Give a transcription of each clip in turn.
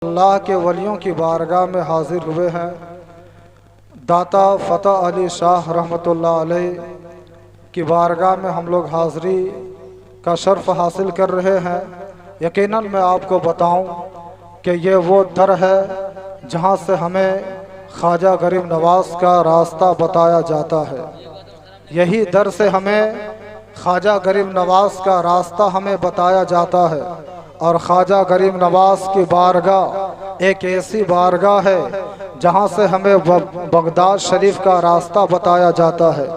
اللہ کے ولیوں کی بارگاہ میں حاضر ہوئے ہیں۔ داتا فتح علی شاہ رحمۃ اللہ علیہ کی بارگاہ میں ہم لوگ حاضری کا شرف حاصل کر رہے ہیں۔ یقیناً میں آپ کو بتاؤں کہ یہ وہ در ہے جہاں سے ہمیں خواجہ غریب نواز کا راستہ بتایا جاتا ہے۔ یہی در سے ہمیں خواجہ غریب نواز کا راستہ ہمیں بتایا جاتا ہے، اور خواجہ غریب نواز کی بارگاہ ایک ایسی بارگاہ ہے جہاں سے ہمیں بغداد شریف کا راستہ بتایا جاتا ہے،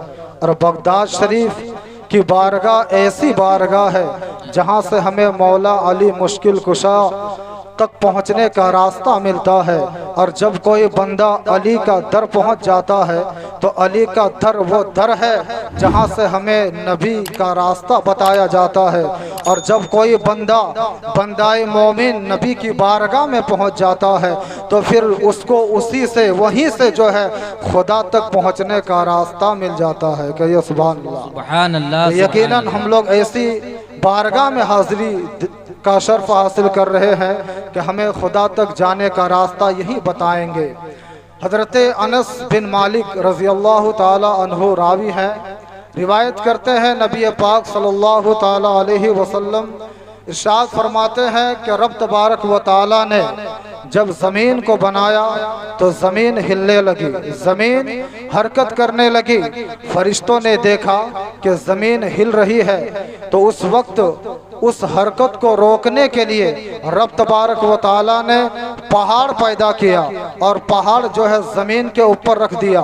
اور بغداد شریف کی بارگاہ ایسی بارگاہ ہے جہاں سے ہمیں مولا علی مشکل کشا تک پہنچنے کا راستہ ملتا ہے۔ اور جب کوئی بندہ علی کا در پہنچ جاتا ہے تو علی کا در وہ در ہے جہاں سے ہمیں نبی کا راستہ بتایا جاتا ہے، اور جب کوئی بندہ مومن نبی کی بارگاہ میں پہنچ جاتا ہے تو پھر اس کو وہیں سے جو ہے خدا تک پہنچنے کا راستہ مل جاتا ہے۔ کہ یہ سبحان اللہ۔ یقیناً ہم لوگ ایسی بارگاہ میں حاضری کا شرف حاصل کر رہے ہیں کہ ہمیں خدا تک جانے کا راستہ یہی بتائیں گے۔ حضرت انس بن مالک رضی اللہ تعالی عنہ راوی ہیں، روایت کرتے ہیں نبی پاک صلی اللہ تعالی علیہ وسلم ارشاد فرماتے ہیں کہ رب تبارک و تعالی نے جب زمین کو بنایا تو زمین ہلنے لگی، زمین حرکت کرنے لگی۔ فرشتوں نے دیکھا کہ زمین ہل رہی ہے تو اس وقت اس حرکت کو روکنے کے لیے رب تبارک و تعالی نے پہاڑ پیدا کیا، اور پہاڑ جو ہے زمین کے اوپر رکھ دیا۔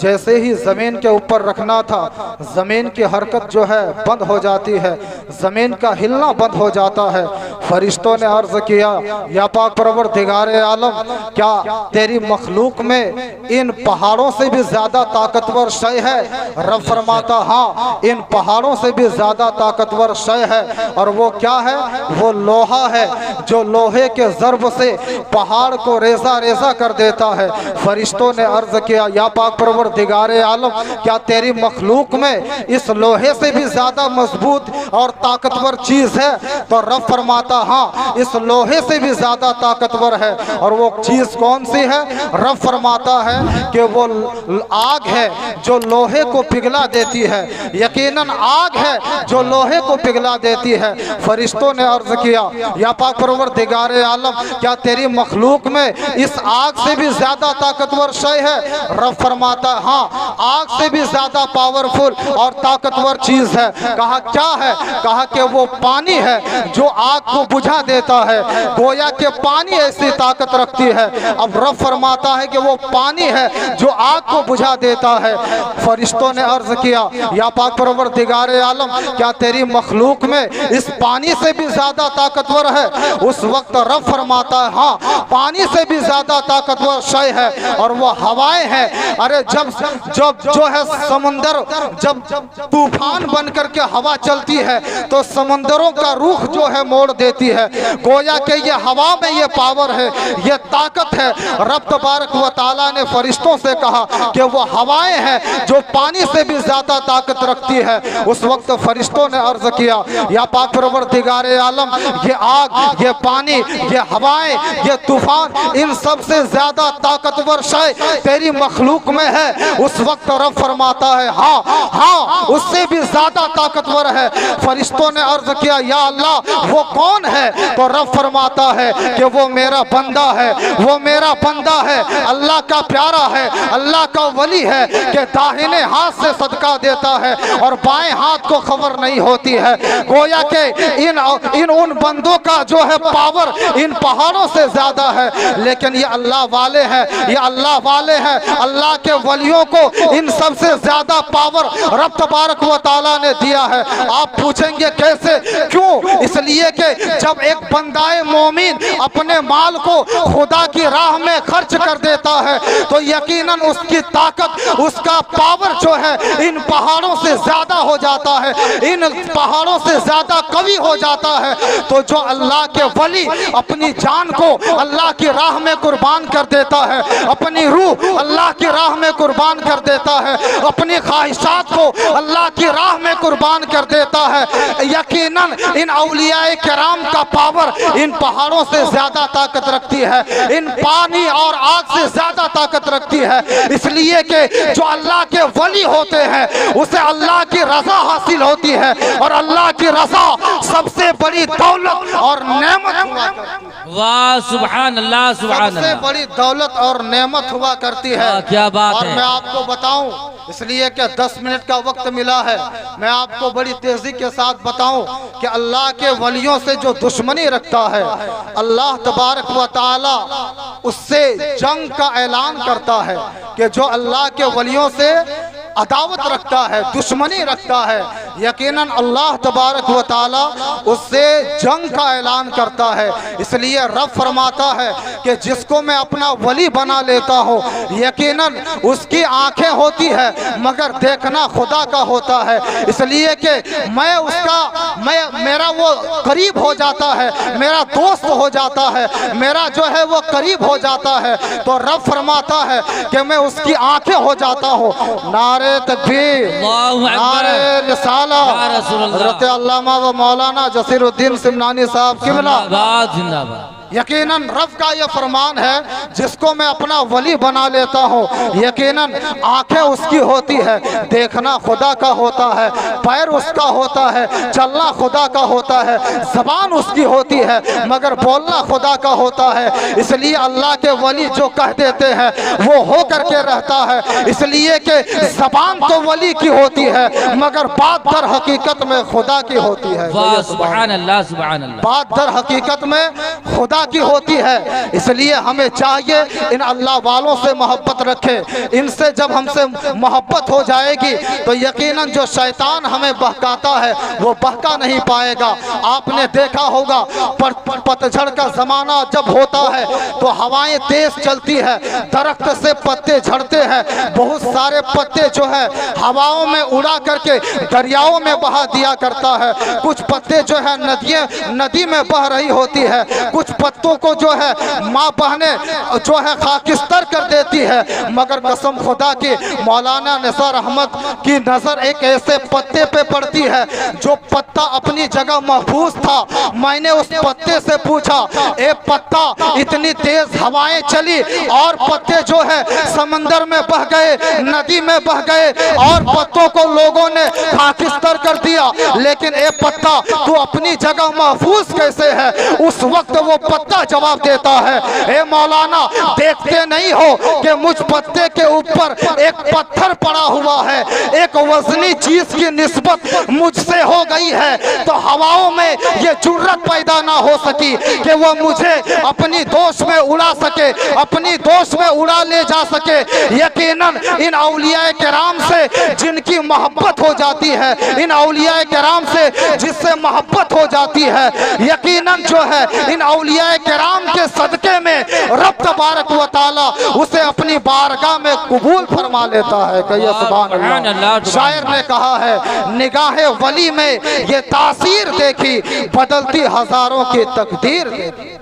جیسے ہی زمین کے اوپر رکھنا تھا زمین کی حرکت جو ہے بند ہو جاتی ہے، زمین کا ہلنا بند ہو جاتا ہے۔ فرشتوں نے عرض کیا یا پاک پروردگار عالم، کیا تیری مخلوق میں ان پہاڑوں سے بھی زیادہ طاقتور شے ہے؟ رب فرماتا ہاں، ان پہاڑوں سے بھی زیادہ طاقتور شے ہے، اور وہ کیا ہے؟ وہ لوہا ہے جو لوہے کے ضرب سے پہاڑ کو ریزہ ریزہ کر دیتا ہے۔ فرشتوں نے عرض کیا یا پاک پروردگار عالم، کیا تیری مخلوق میں اس لوہے سے بھی زیادہ مضبوط اور طاقتور چیز ہے؟ تو رب فرماتا ہاں، اس لوہے سے بھی زیادہ طاقتور ہے۔ اور وہ چیز کون سی ہے؟ رب فرماتا ہے کہ وہ آگ ہے جو لوہے کو پگھلا دیتی ہے، یقیناً آگ ہے جو لوہے کو پگھلا دیتی ہے۔ فرشتوں نے عرض کیا یا پاک پروردگار عالم، کیا تیری مخلوق میں اس آگ سے بھی زیادہ طاقتور شے ہے؟ رب فرماتا ہاں، آگ سے بھی زیادہ پاورفل اور طاقتور چیز ہے۔ کہا کیا ہے؟ کہا کہ وہ پانی ہے جو آگ کو بجھا دیتا ہے۔ گویا کہ پانی ایسی طاقت رکھتی ہے۔ اب رب فرماتا ہے کہ وہ پانی ہے جو آگ کو بجھا دیتا ہے۔ فرشتوں نے عرض کیا یا پاک پروردگار عالم، کیا تیری مخلوق میں اس پانی سے بھی زیادہ طاقتور ہے؟ اس وقت رب فرماتا ہے ہاں، پانی سے بھی زیادہ طاقتور شے ہے، اور وہ ہوائیں ہیں۔ ارے جب جو ہے سمندر جب طوفان بن کر کے ہوا چلتی ہے تو سمندروں کا رخ جو ہے موڑ دیتی ہے۔ گویا کہ یہ ہوا میں یہ پاور ہے، یہ طاقت ہے۔ رب تبارک و تعالیٰ نے فرشتوں سے کہا کہ وہ ہوائیں ہیں جو پانی سے بھی زیادہ طاقت رکھتی ہے۔ اس وقت فرشتوں نے عرض کیا یا پاک پروردگار عالم، یہ آگ، یہ پانی، یہ ہوائیں، یہ طوفان، ان سب سے زیادہ طاقتور شے تیری مخلوق میں ہے۔ اس وقت رب فرماتا ہے ہاں ہاں، اس سے بھی زیادہ طاقتور ہے۔ فرشتوں نے عرض کیا یا اللہ، وہ کون ہے؟ تو رب فرماتا ہے کہ وہ میرا بندہ ہے، وہ میرا بندہ ہے، اللہ کا پیارا ہے، اللہ کا ولی ہے کہ داہنے ہاتھ سے صدقہ دیتا ہے اور بائیں ہاتھ کو خبر نہیں ہوتی ہے۔ گویا کہ ان بندوں کا جو ہے پاور ان پہاڑوں سے زیادہ ہے، لیکن یہ اللہ والے ہیں، یہ اللہ والے ہیں۔ اللہ کے ولیوں کو ان سب سے زیادہ پاور رب تبارک و تعالیٰ نے دیا ہے۔ آپ پوچھیں گے کیسے؟ کیوں؟ اس لیے کہ جب ایک بندہ مومن اپنے مال کو خدا کی راہ میں خرچ کر دیتا ہے تو یقیناً اس کی طاقت، اس کا پاور جو ہے ان پہاڑوں سے زیادہ ہو جاتا ہے، ان پہاڑوں سے زیادہ قوی ہو جاتا ہے۔ تو جو اللہ کے ولی اپنی جان کو اللہ کی راہ میں قربان کر دیتا ہے، اپنی روح اللہ کی راہ میں قربان قربان کر دیتا ہے، اپنی خواہشات کو اللہ کی راہ میں قربان کر دیتا ہے، یقیناً ان اولیاء کرام کا پاور ان پہاڑوں سے زیادہ طاقت رکھتی ہے، ان پانی اور آگ سے زیادہ طاقت رکھتی ہے، اس لیے کہ جو اللہ کے ولی ہوتے ہیں اسے اللہ کی رضا حاصل ہوتی ہے، اور اللہ کی رضا سب سے بڑی دولت اور نعمت ہوا کرتی ہے۔ واہ سبحان اللہ سبحان سب سے اللہ، بڑی دولت اور نعمت ہوا کرتی ہے۔ کیا بات اور ہے۔ میں آپ کو بتاؤں، اس لیے کہ 10 منٹ کا وقت ملا ہے، میں آپ کو بڑی تیزی کے ساتھ بتاؤں کہ اللہ کے ولیوں سے جو دشمنی رکھتا ہے، اللہ تبارک و تعالی اس سے جنگ کا اعلان کرتا ہے کہ جو اللہ کے ولیوں سے عداوت رکھتا ہے، دشمنی رکھتا ہے، یقیناً اللہ تبارک و تعالی اس سے جنگ کا اعلان کرتا ہے۔ اس لیے رب فرماتا ہے کہ جس کو میں اپنا ولی بنا لیتا ہوں، یقیناً اس کی آنکھیں ہوتی ہے مگر دیکھنا خدا کا ہوتا ہے، اس لیے کہ میں اس کا میرا وہ قریب ہو جاتا ہے، میرا دوست ہو جاتا ہے، میرا جو ہے وہ قریب ہو جاتا ہے، تو رب فرماتا ہے کہ میں اس کی آنکھیں ہو جاتا ہوں۔ نعرہ تکبیر، نعرہ رسالہ، حضرت علامہ و مولانا جسیر الدین سمنانی صاحب قبلہ۔ زندہ باد۔ یقیناً رب کا یہ فرمان ہے جس کو میں اپنا ولی بنا لیتا ہوں، یقیناً آنکھیں اس کی ہوتی ہے، دیکھنا خدا کا ہوتا ہے، پیر اس کا ہوتا ہے، چلنا خدا کا ہوتا ہے، زبان اس کی ہوتی ہے مگر بولنا خدا کا ہوتا ہے۔ اس لیے اللہ کے ولی جو کہہ دیتے ہیں وہ ہو کر کے رہتا ہے، اس لیے کہ زبان تو ولی کی ہوتی ہے مگر بات در حقیقت میں خدا کی ہوتی ہے۔ واہ سبحان اللہ سبحان اللہ، بات در حقیقت میں خدا کی ہوتی ہے، اس لیے ہمیں چاہیے ان اللہ والوں سے محبت رکھے، ان سے جب ہم سے محبت ہو جائے گی تو یقیناً جو شیطان ہمیں بہکاتا ہے وہ بہکا نہیں پائے گا۔ آپ نے دیکھا ہوگا پتجھڑ کا زمانہ جب ہوتا ہے تو ہوائیں تیز چلتی ہے، درخت سے پتے جھڑتے ہیں، بہت سارے پتے جو ہے ہواؤں میں اڑا کر کے دریاؤں میں بہا دیا کرتا ہے، کچھ پتے جو ہے ندی میں بہ رہی ہوتی ہے، کچھ پتوں کو جو ہے ماں بہنیں جو ہے خاکستر کر دیتی ہے، مگر قسم خدا کی مولانا نثار احمد کی نظر ایک ایسے پتے پہ پڑتی ہے جو پتا اپنی جگہ محفوظ تھا۔ میں نے اس پتے سے پوچھا، اے پتا اتنی تیز ہوائیں چلی اور پتے جو ہے سمندر میں بہ گئے، ندی میں بہ گئے اور پتوں کو لوگوں نے خاکستر کر دیا، لیکن اے پتا تو اپنی جگہ محفوظ کیسے ہے؟ اس وقت وہ پتا جواب دیتا ہے، اے مولانا دیکھتے نہیں ہو کہ مجھ پتے کے اوپر ایک پتھر پڑا ہوا ہے، ایک وزنی چیز کی نسبت مجھ سے ہو گئی ہے تو ہواؤں میں یہ جرت پیدا نہ ہو سکی کہ وہ مجھے اپنی دوش میں اڑا سکے، اپنی دوش میں اڑا لے جا سکے۔ یقیناً ان اولیاء کرام سے جن کی محبت ہو جاتی ہے، ان اولیاء کرام سے جس سے محبت ہو جاتی ہے، یقیناً جو ہے ان اولیاء کرام کے صدقے میں رب تبارک و تعالی اسے اپنی بارگاہ میں قبول فرما لیتا ہے۔ کہیے سبحان اللہ۔ شاعر نے کہا ہے، نگاہ ولی میں یہ تاثیر دیکھی، بدلتی ہزاروں کی تقدیر دیکھی۔